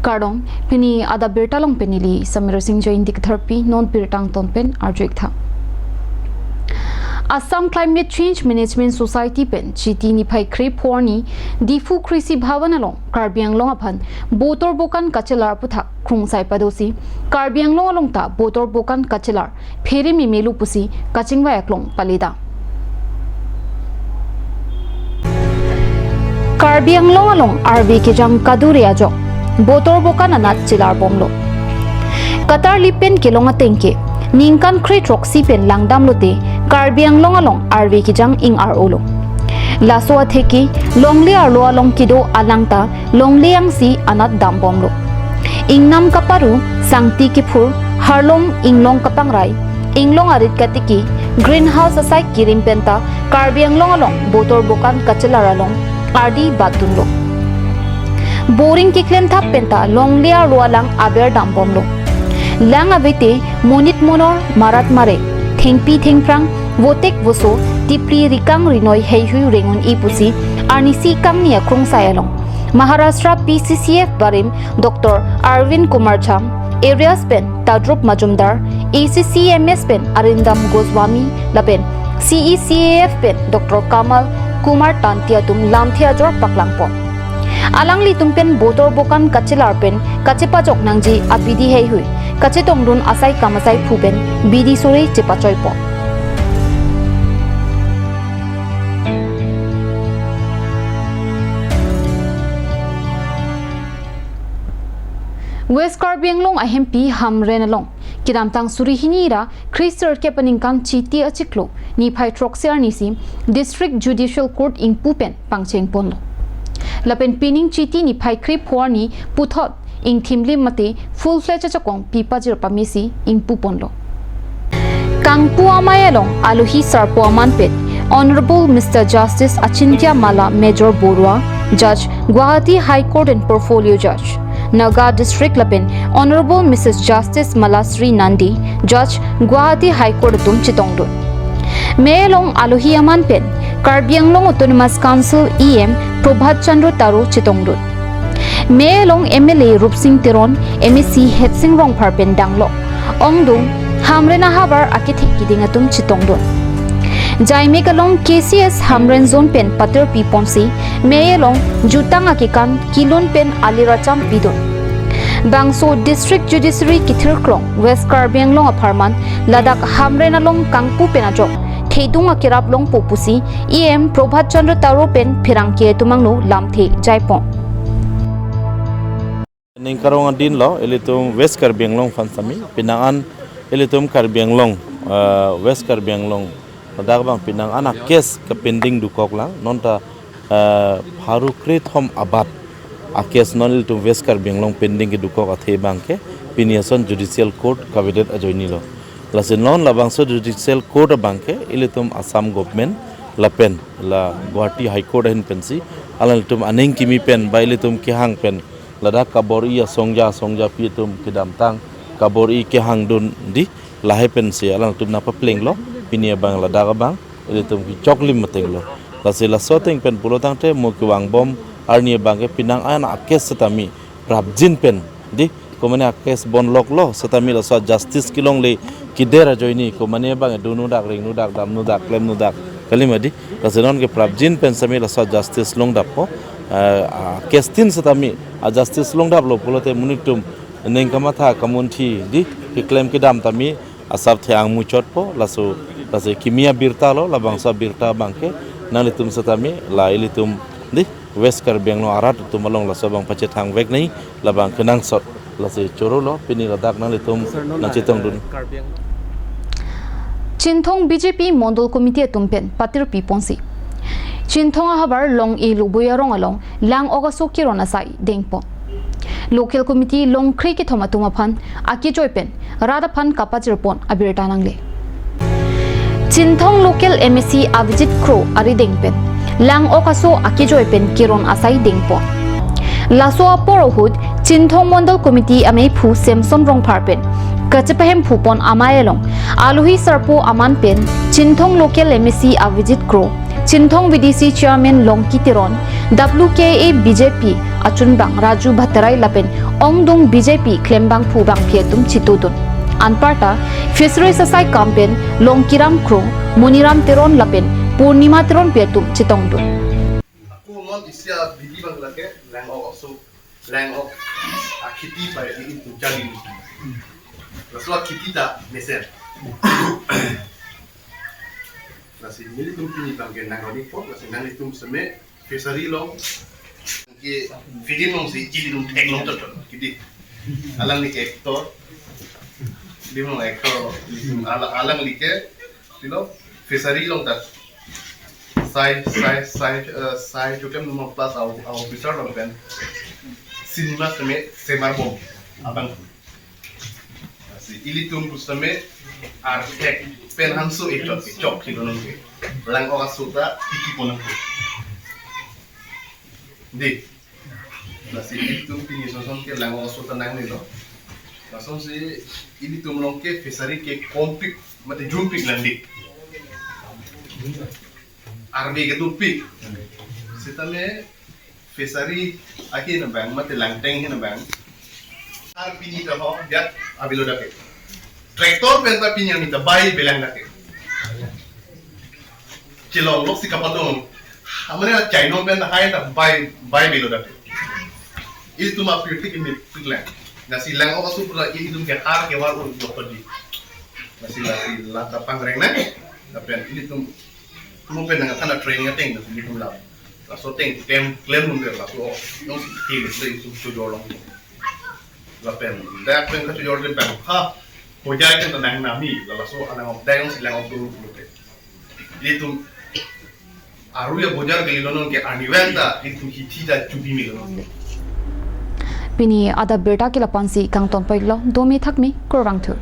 Kardong pini ada bertalong penili Samir Singh Jain dik therapy non birtang ton pen arjuik tha Assam Climate Change Management Society pen chiti ni phai krep horni difu krisi bhavan along Karbiang long aphan botor bokan kachelar putha krung sai padosi Karbiang long along ta botor bokan kachelar pheri mi melu pusi kachingwa eklong palida Karbiang long along RV kejang kaduria jok botor bokan anat chilar bomlo Qatar lipen kelonga tengke Ningkan kre troksi pen langdam lote Karbiang long along RV kijang ing RO lo Laswa theki longle arlo along kido alangta longle ang si anat dambom lo Ingnam kaparu sangti kipur harlong inglong kapangrai inglong arit katiki greenhouse asai kirim penta Karbiang long along botor bokan kachelar along RD batun lo Boring kiklen thap penta longle arlo alang aber dambom lo Lang avete monit monor marat mare thengpi thengprang votek voso tipri rikang rinoi heihui rengun ipusi arnisi kamnia krung sayalong Maharashtra PCCF barim Dr. Arvind Kumar Cham Areas pen Tadrup Majumdar ACCMS pen Arindam Goswami lapen CECAF pen Dr. Kamal Kumar Tantiatum Lamthia Jor Paklangpo Alangli tumpen botor bokan kachelar pen kachepajok nangji apidi heihui Kachetong dun asai kamasai phuben bidi sore chepachoy po West Karbiang long ahempi hamren along kidamtang surihinira Christer kepaningkan chiti achiklo ni phai troxer nisi District Judicial Court ing pupen pangcheng ponlo lapen pining chiti ni phai krip horni puthot ing thimli mate full fledged chakong pipa jir pamisi ing puponlo Kangpu amayalong aluhi sarpo aman pet Honorable Mr. Justice Achintya Mala Major Borua Judge Guwahati High Court and Portfolio Judge Naga District Lapen Honorable Mrs. Justice Malasri Nandi Judge Guwahati High Court tum chitongdo Mayalong aluhi aman pen Karbiang long Autonomous Council EM Prabhat Chandra Taru chitongdo Mayalong MLA Rupsing Tiron MEC Hetsing Rong Parpen Danglo Ongdung Hamrena Habar Akithik Kidingatum Chitongdon Jaimekalong KCS Hamren Zone Pen Pater Piponsi Mayalong Jutang Akikan Kilon Pen Aliracham Bidon Bangso District Judiciary Kithirkrong West Karbiang long Aparman Ladak Hamrena long Kangpu Penajok Thedung Akirap long Popusi EM Prabhat Chandra Taro Pen Pirangkie Tumangno Lamthe Jaipong Ningkarong din lo elitum West Karbiang long fansami pinangan elitum Karbiang long West Karbiang long dagbang pinangan kes ke pending dukok lang nonta haru kret hom abad akes non elitum West Karbiang long pending ke dukok athe bangke piniason Judicial Court kabinet ajoini lo lasen non labangso Judicial Court bangke elitum Assam government lapen la Guwahati High Court hin pensi alalitum aneng kimi pen ba elitum kihang pen lada kabori ya songja pitum kidamtang kabori ke hangdun di lahe pensi alang tum napa pleng lo pinia bang lada ka bang elitum ki choklim mateng lo lasela soteng pen pulotang te mo ki wang bom arnia bang ke pinang ana akes setami prabjin pen di komane akes bon lok lo setami la so justice kilong le kidera joini komane bang dunu dak ring nu dak dam nu dak klem nu dak kalimadi lasenon ke prabjin pen sami la so justice long dapo kestin setami justice long dap lo pulote munitum nengkamatha kamunthi di claim kidam tami asab thiang muchot po lasu kimia birta lo labangsa birta bangke nalitum setami la ilitum di West Karbiang lo arat tumalong laso bang pacethang vek nei labang kenang sot lase choro lo pini ladak nalitum nachitong dun Chinthong BJP Mondol Committee tumpen patir piponsi Chinthong habar long e lubuyarong along lang ogaso kirona sai dengpo Local Committee long kriki thomatuma phan aki joipen rada phan kapachirpon abirta nangle Chinthong Local MSC Avijit Crow ari dengpen lang okaso aki joipen kiron asai dengpo Laso aporohud Chinthong Mondol Committee amei phu Samson rong parpen kachepahem phupon amayelong aluhi sarpo aman pen Chinthong Local MSC Avijit Crow Chinthong VDC Chairman Longki Tiron, WKA BJP Achunbang Raju Bhattarai Lapen Ongdong BJP klembang phubang phietum chitudun. Anparta Fisheries Society campaign Longkiram Kro Muniram Teron Lapin Purnima Teron Pietum Chitongdun. Aku non isya bidi bang lagi lang of akiti by itu jali. Raswa kiti da meser. Nasi milik tumpini bang nang oni pot nasi nang itu seme fishery long ke feeding long si jadi dum tek long tot kiti. Alang ni hektar limang hektar alang like tilo fishery long dat sai juga nomor plus au besar long kan sinima seme semar bom abang si ilitum kusame architect pen hansu itu cok kilo nunggu lang orang suta tiki ponang di nasi ilitum pini sosong ke lang orang suta nang ni lo langsung si ilitum long ke fishery ke kompik mati jumpik landik army ke tupik sitame fishery aki na bang mati langteng na bang ar pini ka ho jat abilo dake traktor penta pinya minta bai belang dake kilo lok si kapadong amane chino pen hai da bai bilo dake itu ma pitik ini piklan nasi lang o supra ini dum ke ar ke war un doktor di nasi la ta pangreng na pen ini tum mo pen nga kana training ateng nasi tum la so teng tem klem nung la so no si itu jolong la pen da pen ka jordan pen ha ho jai kan nang nami la so anang dayong silang tu lute itu aruya bojar ke lonon ke aniwenda itu hitida chubi mi lonon Pini ada berta kila pansi kang ton paiglo domi thakmi korang thu.